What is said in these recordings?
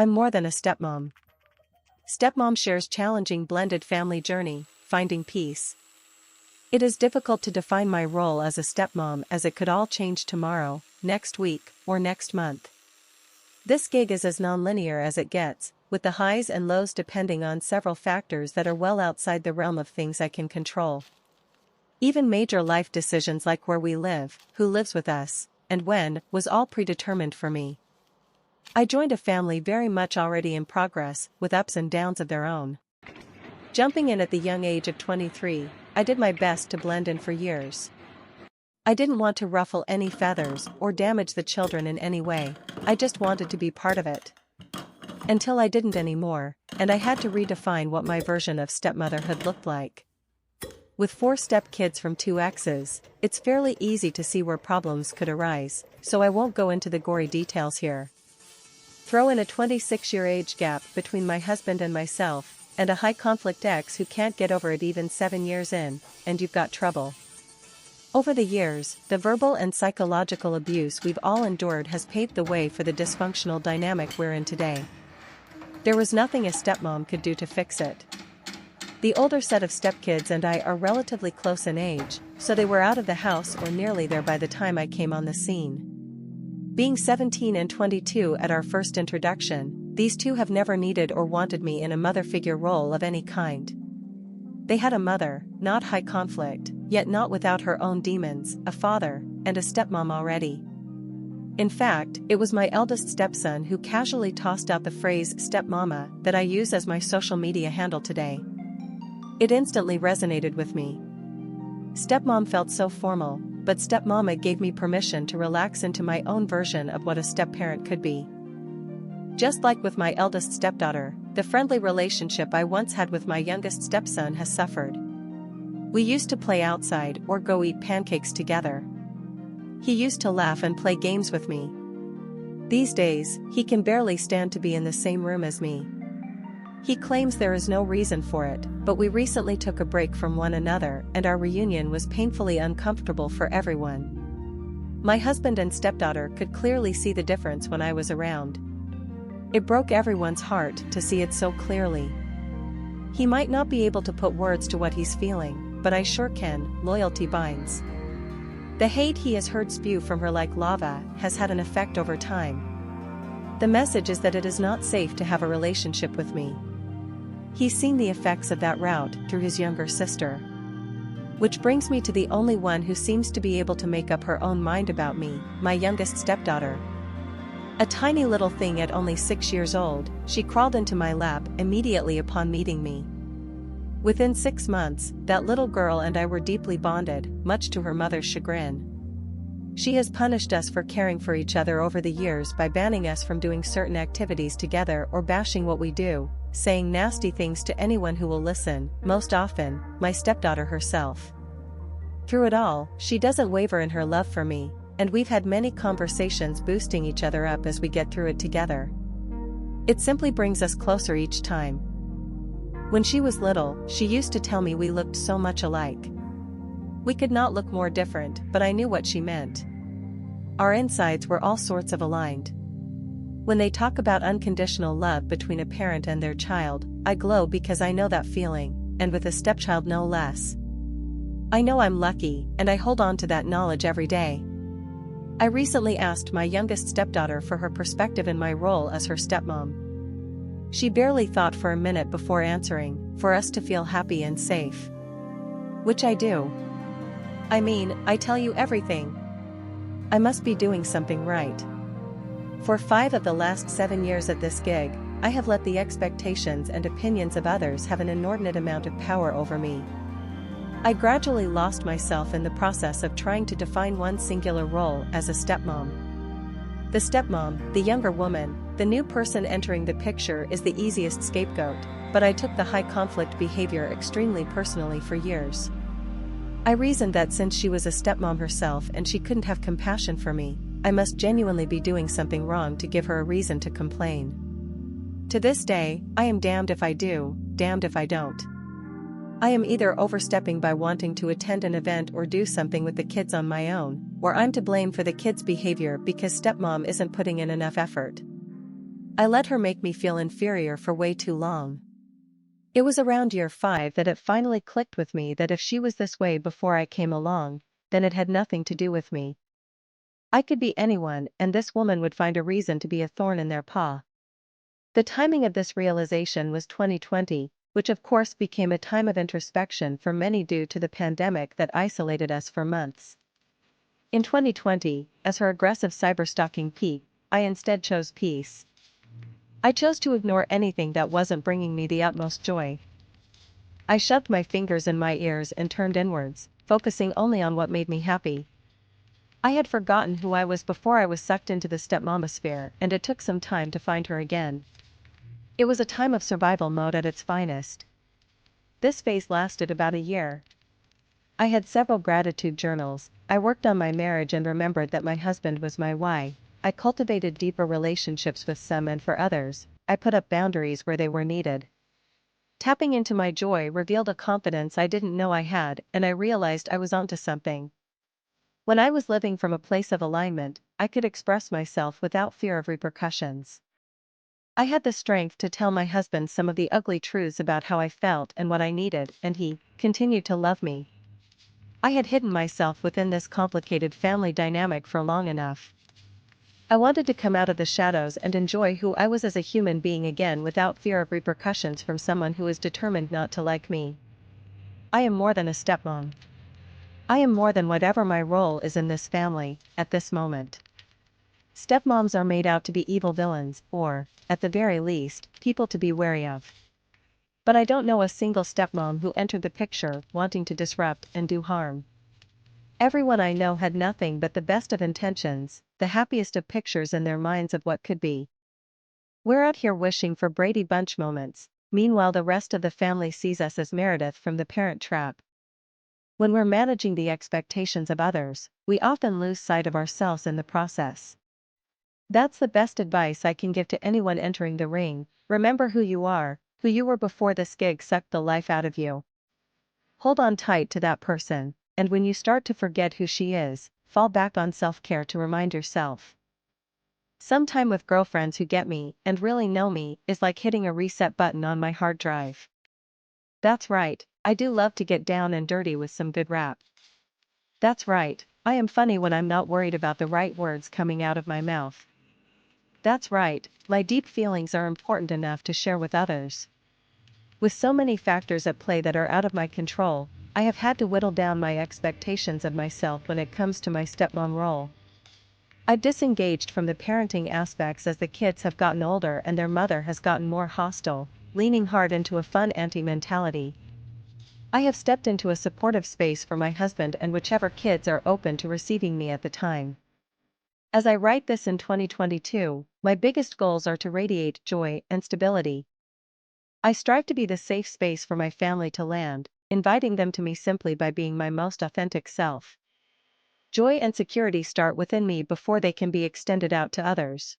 I'm more than a stepmom. Stepmom shares challenging blended family journey, finding peace. It is difficult to define my role as a stepmom as it could all change tomorrow, next week, or next month. This gig is as non-linear as it gets, with the highs and lows depending on several factors that are well outside the realm of things I can control. Even major life decisions like where we live, who lives with us, and when, was all predetermined for me. I joined a family very much already in progress, with ups and downs of their own. Jumping in at the young age of 23, I did my best to blend in for years. I didn't want to ruffle any feathers or damage the children in any way, I just wanted to be part of it. Until I didn't anymore, and I had to redefine what my version of stepmotherhood looked like. With 4 stepkids from 2 exes, it's fairly easy to see where problems could arise, so I won't go into the gory details here. Throw in a 26-year age gap between my husband and myself, and a high-conflict ex who can't get over it even 7 years in, and you've got trouble. Over the years, the verbal and psychological abuse we've all endured has paved the way for the dysfunctional dynamic we're in today. There was nothing a stepmom could do to fix it. The older set of stepkids and I are relatively close in age, so they were out of the house or nearly there by the time I came on the scene. Being 17 and 22 at our first introduction, these two have never needed or wanted me in a mother figure role of any kind. They had a mother, not high conflict, yet not without her own demons, a father, and a stepmom already. In fact, it was my eldest stepson who casually tossed out the phrase stepmama that I use as my social media handle today. It instantly resonated with me. Stepmom felt so formal, but stepmama gave me permission to relax into my own version of what a stepparent could be. Just like with my eldest stepdaughter, the friendly relationship I once had with my youngest stepson has suffered. We used to play outside or go eat pancakes together. He used to laugh and play games with me. These days, he can barely stand to be in the same room as me. He claims there is no reason for it, but we recently took a break from one another and our reunion was painfully uncomfortable for everyone. My husband and stepdaughter could clearly see the difference when I was around. It broke everyone's heart to see it so clearly. He might not be able to put words to what he's feeling, but I sure can. Loyalty binds. The hate he has heard spew from her like lava has had an effect over time. The message is that it is not safe to have a relationship with me. He's seen the effects of that route through his younger sister. Which brings me to the only one who seems to be able to make up her own mind about me, my youngest stepdaughter. A tiny little thing at only 6 years old, she crawled into my lap immediately upon meeting me. Within 6 months, that little girl and I were deeply bonded, much to her mother's chagrin. She has punished us for caring for each other over the years by banning us from doing certain activities together or bashing what we do, saying nasty things to anyone who will listen, most often, my stepdaughter herself. Through it all, she doesn't waver in her love for me, and we've had many conversations boosting each other up as we get through it together. It simply brings us closer each time. When she was little, she used to tell me we looked so much alike. We could not look more different, but I knew what she meant. Our insides were all sorts of aligned. When they talk about unconditional love between a parent and their child, I glow because I know that feeling, and with a stepchild no less. I know I'm lucky, and I hold on to that knowledge every day. I recently asked my youngest stepdaughter for her perspective in my role as her stepmom. She barely thought for a minute before answering, for us to feel happy and safe. Which I do. I mean, I tell you everything. I must be doing something right. For 5 of the last 7 years at this gig, I have let the expectations and opinions of others have an inordinate amount of power over me. I gradually lost myself in the process of trying to define one singular role as a stepmom. The stepmom, the younger woman, the new person entering the picture is the easiest scapegoat, but I took the high conflict behavior extremely personally for years. I reasoned that since she was a stepmom herself and she couldn't have compassion for me, I must genuinely be doing something wrong to give her a reason to complain. To this day, I am damned if I do, damned if I don't. I am either overstepping by wanting to attend an event or do something with the kids on my own, or I'm to blame for the kids' behavior because stepmom isn't putting in enough effort. I let her make me feel inferior for way too long. It was around year 5 that it finally clicked with me that if she was this way before I came along, then it had nothing to do with me. I could be anyone, and this woman would find a reason to be a thorn in their paw. The timing of this realization was 2020, which of course became a time of introspection for many due to the pandemic that isolated us for months. In 2020, as her aggressive cyberstalking peaked, I instead chose peace. I chose to ignore anything that wasn't bringing me the utmost joy. I shoved my fingers in my ears and turned inwards, focusing only on what made me happy. I had forgotten who I was before I was sucked into the stepmomosphere, and it took some time to find her again. It was a time of survival mode at its finest. This phase lasted about a year. I had several gratitude journals, I worked on my marriage and remembered that my husband was my why. I cultivated deeper relationships with some, and for others, I put up boundaries where they were needed. Tapping into my joy revealed a confidence I didn't know I had, and I realized I was onto something. When I was living from a place of alignment, I could express myself without fear of repercussions. I had the strength to tell my husband some of the ugly truths about how I felt and what I needed, and he continued to love me. I had hidden myself within this complicated family dynamic for long enough. I wanted to come out of the shadows and enjoy who I was as a human being again without fear of repercussions from someone who is determined not to like me. I am more than a stepmom. I am more than whatever my role is in this family, at this moment. Stepmoms are made out to be evil villains, or, at the very least, people to be wary of. But I don't know a single stepmom who entered the picture wanting to disrupt and do harm. Everyone I know had nothing but the best of intentions, the happiest of pictures in their minds of what could be. We're out here wishing for Brady Bunch moments, meanwhile the rest of the family sees us as Meredith from The Parent Trap. When we're managing the expectations of others, we often lose sight of ourselves in the process. That's the best advice I can give to anyone entering the ring: remember who you are, who you were before this gig sucked the life out of you. Hold on tight to that person, and when you start to forget who she is, fall back on self-care to remind yourself. Some time with girlfriends who get me, and really know me, is like hitting a reset button on my hard drive. That's right, I do love to get down and dirty with some good rap. That's right, I am funny when I'm not worried about the right words coming out of my mouth. That's right, my deep feelings are important enough to share with others. With so many factors at play that are out of my control, I have had to whittle down my expectations of myself when it comes to my stepmom role. I've disengaged from the parenting aspects as the kids have gotten older and their mother has gotten more hostile, leaning hard into a fun auntie mentality. I have stepped into a supportive space for my husband and whichever kids are open to receiving me at the time. As I write this in 2022, my biggest goals are to radiate joy and stability. I strive to be the safe space for my family to land, inviting them to me simply by being my most authentic self. Joy and security start within me before they can be extended out to others.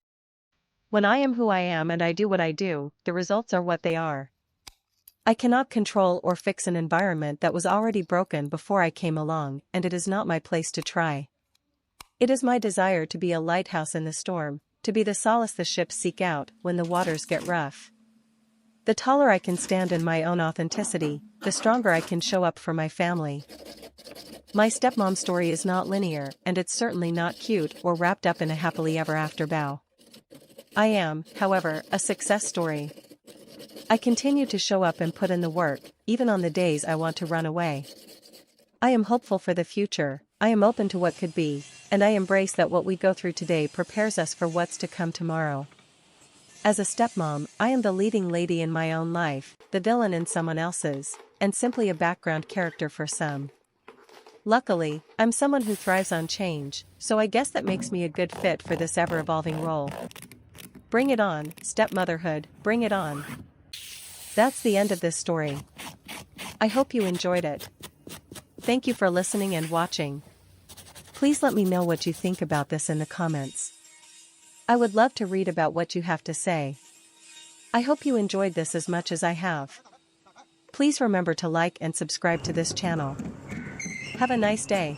When I am who I am and I do what I do, the results are what they are. I cannot control or fix an environment that was already broken before I came along, and it is not my place to try. It is my desire to be a lighthouse in the storm, to be the solace the ships seek out when the waters get rough. The taller I can stand in my own authenticity, the stronger I can show up for my family. My stepmom story is not linear, and it's certainly not cute or wrapped up in a happily ever after bow. I am, however, a success story. I continue to show up and put in the work, even on the days I want to run away. I am hopeful for the future, I am open to what could be, and I embrace that what we go through today prepares us for what's to come tomorrow. As a stepmom, I am the leading lady in my own life, the villain in someone else's, and simply a background character for some. Luckily, I'm someone who thrives on change, so I guess that makes me a good fit for this ever-evolving role. Bring it on, stepmotherhood, bring it on. That's the end of this story. I hope you enjoyed it. Thank you for listening and watching. Please let me know what you think about this in the comments. I would love to read about what you have to say. I hope you enjoyed this as much as I have. Please remember to like and subscribe to this channel. Have a nice day.